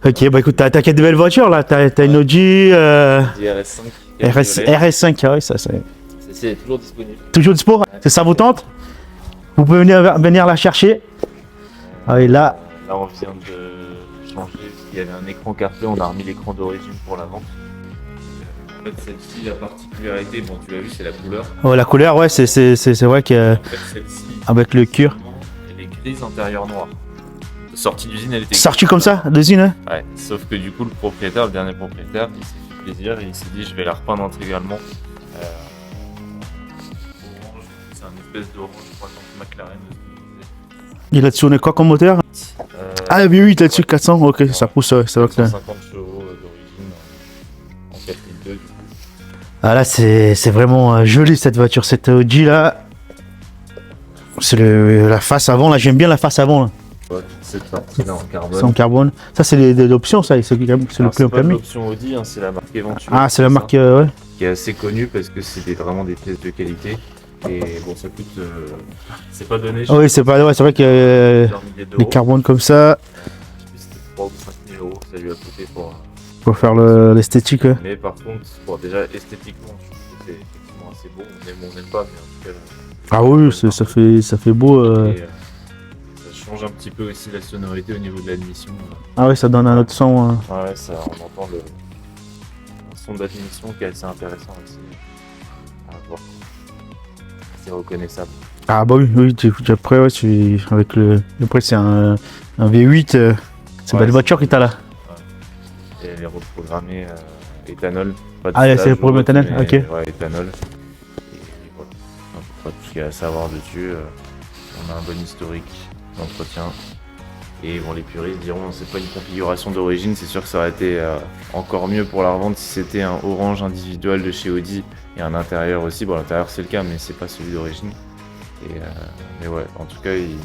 Ok, bah écoute, t'as qu'à de belles voitures là, t'as une Audi RS5. RS5, ah ouais, ça c'est... Celle-ci est toujours disponible. Toujours dispo, c'est ça vous tente? Vous pouvez venir la chercher. Ah et là... Là on vient de changer, parce qu'il y avait un écran CarPlay, on a remis l'écran d'origine pour la vente. En fait celle-ci, la particularité, bon tu l'as vu, c'est la couleur. Oh, la couleur, ouais, c'est vrai que... En fait celle-ci, Avec le cuir. elle est grise intérieur noir. Sortie d'usine, elle était Sorti comme ça, d'usine, hein? Ouais, sauf que du coup le propriétaire, le dernier propriétaire, il s'est fait plaisir et il s'est dit je vais la repeindre intégralement. Orange, c'est un espèce d'orange, je crois, dans McLaren. Il a dessus, on est quoi comme moteur? Ah oui, oui, là-dessus, 400, ok, ça pousse, ouais, c'est vrai que... 150 chevaux d'origine en 4002 du coup. Ah là, c'est vraiment joli cette voiture, cette Audi là. C'est la face avant, là, j'aime bien la face avant, là. Ouais, toute cette partie-là en carbone. C'est en carbone. Ça, c'est l'option, ça, c'est le C'est pas permis. l'option Audi, hein, c'est la marque Eventure. Ah, c'est la marque, ouais. Qui est assez connue parce que c'est vraiment des pièces de qualité. Et bon, ça coûte. C'est pas donné. Ah oui, c'est vrai que les carbones comme ça, Je sais plus si c'était 3 ou 5 000 euros que ça lui a coûté pour faire l'esthétique. Ouais. Mais par contre, bon, déjà esthétiquement, je trouve que c'est effectivement assez beau. On aime ou on n'aime pas, mais en tout cas. Ah oui, ça fait beau. Et, ça change un petit peu aussi la sonorité au niveau de l'admission. Ah oui, ça donne un autre son. Ouais, ça, on entend un son d'admission qui est assez intéressant aussi à voir. C'est reconnaissable. Ah bah oui, après, ouais, avec après c'est un V8, c'est une belle voiture que t'as là. Ouais. Et elle est reprogrammée éthanol. Pas de Ah, c'est stage pour le ou autre, éthanol, mais, ok. Ouais, éthanol. Et voilà. Donc, pas tout ce qu'il y a à savoir dessus. On a un bon historique d'entretien. Et bon, les puristes diront c'est pas une configuration d'origine, c'est sûr que ça aurait été encore mieux pour la revente si c'était un orange individuel de chez Audi et un intérieur aussi. Bon, l'intérieur c'est le cas, mais c'est pas celui d'origine. Mais ouais, en tout cas, il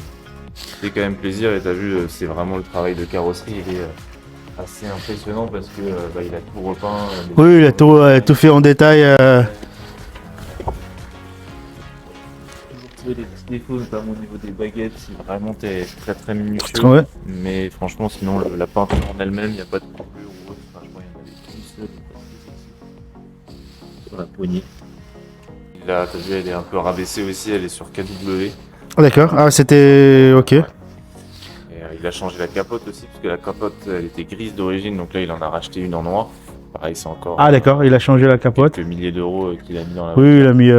fait quand même plaisir. Et t'as vu, c'est vraiment le travail de carrosserie. Il est assez impressionnant parce que il a tout repeint. Oui, il a tout fait en détail. Trouver des petits défauts, notamment au niveau des baguettes, si vraiment t'es très minutieux. Ouais. Mais franchement, sinon, la peinture en elle-même, il n'y a pas de coulure ou autre. Enfin, je crois qu'il y en avait qu'une seule sur la poignée. Là, t'as vu, elle est un peu rabaissée aussi, elle est sur KW. Ah, d'accord, ah c'était ok. Et il a changé la capote aussi, parce que la capote, elle était grise d'origine, donc là, il en a racheté une en noir. Pareil, c'est encore Ah d'accord, il a changé la capote. quelques milliers d'euros qu'il a mis dans la Oui, il a mis...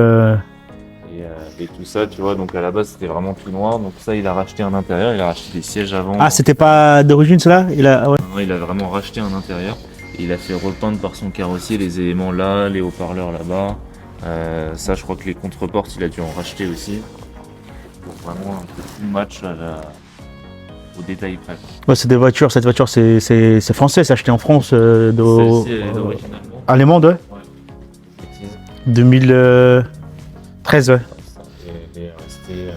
Et tout ça, tu vois, donc à la base c'était vraiment tout noir, donc ça il a racheté un intérieur, il a racheté des sièges avant. Ah, c'était pas d'origine cela? Ouais. Non, il a vraiment racheté un intérieur, et il a fait repeindre par son carrossier les éléments là, les haut-parleurs là-bas. Ça, je crois que les contreportes il a dû en racheter aussi. Donc vraiment un peu tout match au détail près. Ouais, c'est des voitures, cette voiture c'est français, c'est acheté en France Celle-ci elle est d'origine allemande, ouais. Ouais. 2013, ouais. Elle est restée.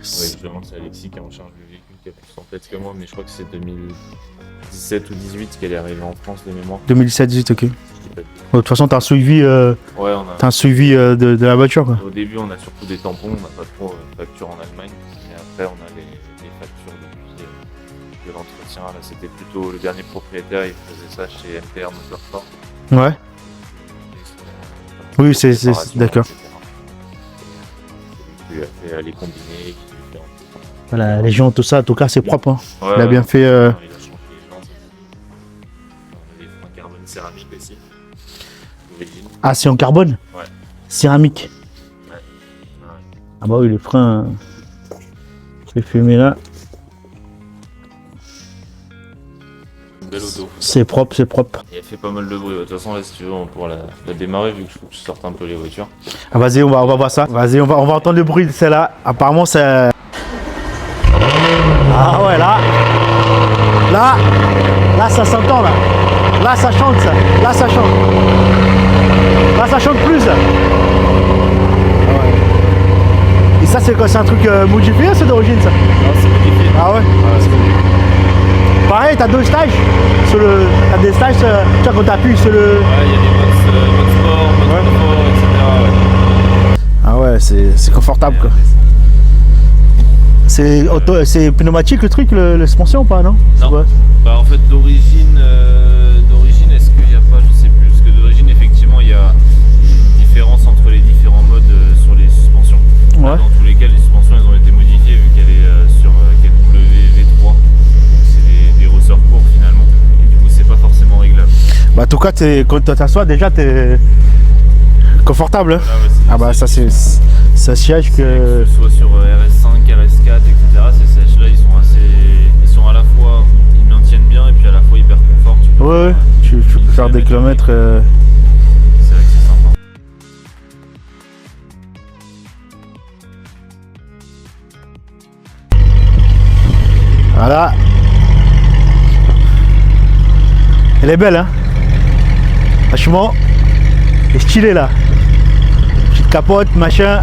Justement, c'est Alexis qui est en charge du véhicule qui a plus en tête que moi, mais je crois que c'est 2017 ou 2018 qu'elle est arrivée en France de mémoire. 2017-18, ok. Je dis pas de- De toute façon, t'as un suivi, Ouais, on a. t'as un suivi de la voiture, quoi. Au début, on a surtout des tampons, on n'a pas trop de factures en Allemagne. Et après, on a les factures depuis de l'entretien. Là, c'était plutôt le dernier propriétaire, il faisait ça chez MTR Motorsport. Ouais. Oui, c'est d'accord. Il a fait les combinés, qui lui fait Voilà, les gens, tout ça, en tout cas, c'est propre. Hein. Ouais, Il a bien fait. Il a changé les jantes. On a des freins carbone céramique aussi. D'origine. Ah, c'est en carbone? Ouais. Céramique. Ouais. Ah bah oui, le frein, c'est fumé là. Une belle auto. C'est propre, c'est propre. Il a fait pas mal de bruit. De toute façon, là, si tu veux, on pourra la démarrer vu que je faut que je sorte un peu les voitures. Ah, vas-y, on va voir ça. Vas-y, on va entendre le bruit de celle-là. Apparemment, c'est. Ah ouais, là, ça s'entend là. Là, ça chante ça. Là, ça chante. Là, ça chante plus. Là. Ah ouais. Et ça, c'est quoi? C'est un truc modifié, c'est d'origine ça? Non, c'est modifié. Ah ouais. Pareil, t'as deux stages. T'as des stages, tu vois, quand t'appuies sur le. Ouais, il y a des modes sport, mode confort, etc. Ouais. Ah ouais, c'est confortable quoi. C'est pneumatique le truc, le suspension ou pas, non? C'est Non. quoi? Bah, en fait, d'origine, est-ce qu'il n'y a pas, je sais plus, parce que d'origine, effectivement, il y a une différence entre les différents modes sur les suspensions. Ouais. Dans tous les cas, les suspensions, elles ont été modifiées vu qu'elle est sur KW V3. Donc, c'est des ressorts courts finalement. Et du coup, c'est pas forcément réglable. Bah, en tout cas, quand tu t'assois, déjà, t'es confortable. Hein. Là, ouais, Ah bah ça c'est ça siège que... Que ce soit sur RS5, RS4, etc. Ces sièges-là, ils sont à la fois, ils maintiennent bien et puis à la fois hyper confort. Ouais, tu peux faire des kilomètres. C'est vrai que c'est sympa. Voilà. Elle est belle, hein. Franchement, elle est stylée là. Petite capote, machin.